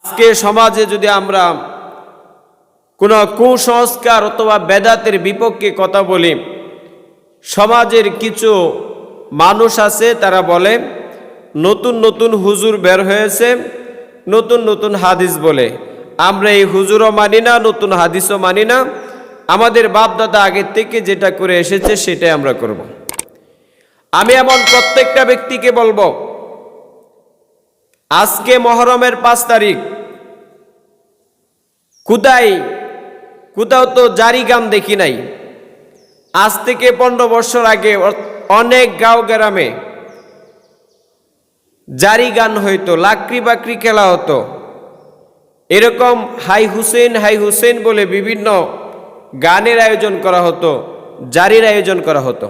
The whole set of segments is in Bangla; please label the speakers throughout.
Speaker 1: আজকে সমাজে যদি আমরা কোনো কুসংস্কার অথবা বেদাতের বিপক্ষে কথা বলি, সমাজের কিছু মানুষ আছে তারা বলে নতুন নতুন হুজুর বের হয়েছে, নতুন নতুন হাদিস বলে। আমরা এই হুজুরও মানি না, নতুন হাদিসও মানি না, আমাদের বাপ দাদা আগের থেকে যেটা করে এসেছে সেটাই আমরা করব। আমি এমন প্রত্যেকটা ব্যক্তিকে বলবো, আজকে মহরমের 5 তারিখ, কোথাও তো জারি গান দেখি নাই। আজ থেকে 15 বছর আগে অনেক গাঁও গ্রামে জারি গান হইতো, লাকড়ি বাকড়ি খেলা হতো, এরকম হাই হুসেন বলে বিভিন্ন গানের আয়োজন করা হতো, জারির আয়োজন করা হতো।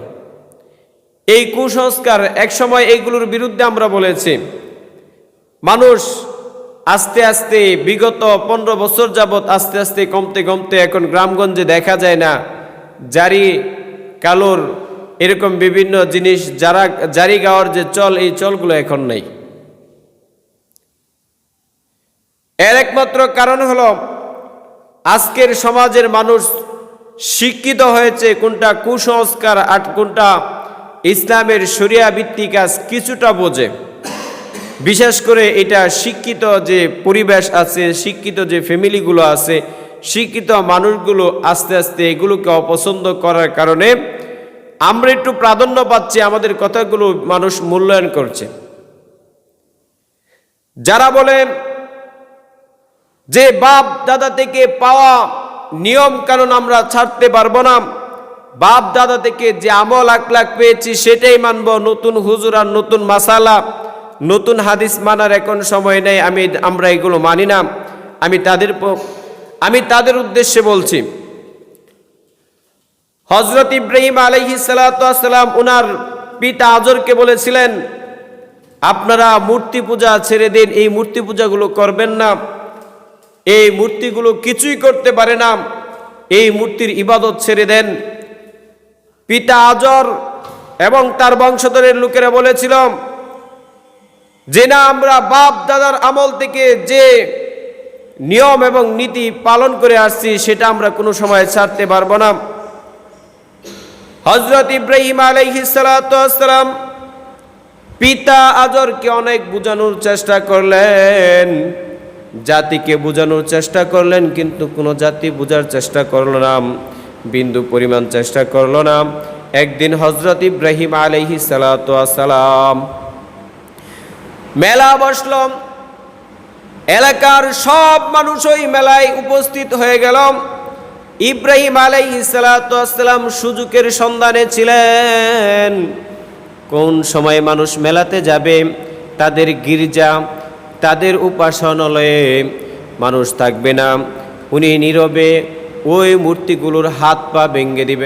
Speaker 1: এই কুসংস্কার একসময় এইগুলোর বিরুদ্ধে আমরা বলেছি। মানুষ আস্তে আস্তে বিগত 15 বছর যাবৎ আস্তে আস্তে কমতে কমতে এখন গ্রামগঞ্জে দেখা যায় না জারি কালোর এরকম বিভিন্ন জিনিস, জারি গাওয়ার যে চল, এই চলগুলো এখন নেই। এর একমাত্র কারণ হলো আজকের সমাজের মানুষ শিক্ষিত হয়েছে, কোনটা কুসংস্কার আর কোনটা ইসলামের শরিয়া ভিত্তিক কাজ কিছুটা বোঝে। বিশেষ করে এটা শিক্ষিত যে পরিবেশ আছে, শিক্ষিত যে ফ্যামিলিগুলো আছে, শিক্ষিত মানুষগুলো আস্তে আস্তে এগুলোকে অপছন্দ করার কারণে আমরা একটু প্রাধান্য পাচ্ছি, আমাদের কথাগুলো মানুষ মূল্যায়ন করছে। যারা বলে যে বাপ দাদা থেকে পাওয়া নিয়ম কানুন আমরা ছাড়তে পারবো না, বাপ দাদা থেকে যে আমল আকলাক পেয়েছি সেটাই মানব, নতুন হুজুর আর নতুন মাসালা নতুন হাদিস মানার এখন সময় নেই, আমরা এগুলো মানি না। আমি তাদের উদ্দেশ্যে বলছি, হযরত ইব্রাহিম আলাইহিস সালাতু ওয়াস সালাম ওনার পিতা আজরকে বলেছিলেন, আপনারা মূর্তি পূজা ছেড়ে দিন, এই মূর্তি পূজাগুলো করবেন না, এই মূর্তিগুলো কিছুই করতে পারে না, এই মূর্তির ইবাদত ছেড়ে দেন। পিতা আজর এবং তার বংশধরের লোকেরা বলেছিল যে না, আমরা বাপ দাদার আমল থেকে যে নিয়ম এবং নীতি পালন করে আসছি সেটা আমরা কোনো সময় ছাড়তে পারবো না। হযরত ইব্রাহিম আলাইহিস সালাতু ওয়াস সালাম পিতা আজরকে অনেক বোঝানোর চেষ্টা করলেন, জাতিকে বোঝানোর চেষ্টা করলেন, কিন্তু কোনো জাতি বোঝার চেষ্টা করলো না, বিন্দু পরিমাণ চেষ্টা করলো না। একদিন হযরত ইব্রাহিম আলাইহিস সালাতু ওয়াস সালাম মেলা বসল, এলাকার সব মানুষ ওই মেলায় উপস্থিত হয়ে গেল। ইব্রাহিম আলাইহিস সালাতু ওয়াস সালাম সুযোগের সন্ধানে ছিলেন, কোন সময় মানুষ মেলাতে যাবে, তাদের গির্জা তাদের উপাসনালয়ে মানুষ থাকবে না, উনি নীরবে ওই মূর্তিগুলোর হাত পা ভেঙে দিবে।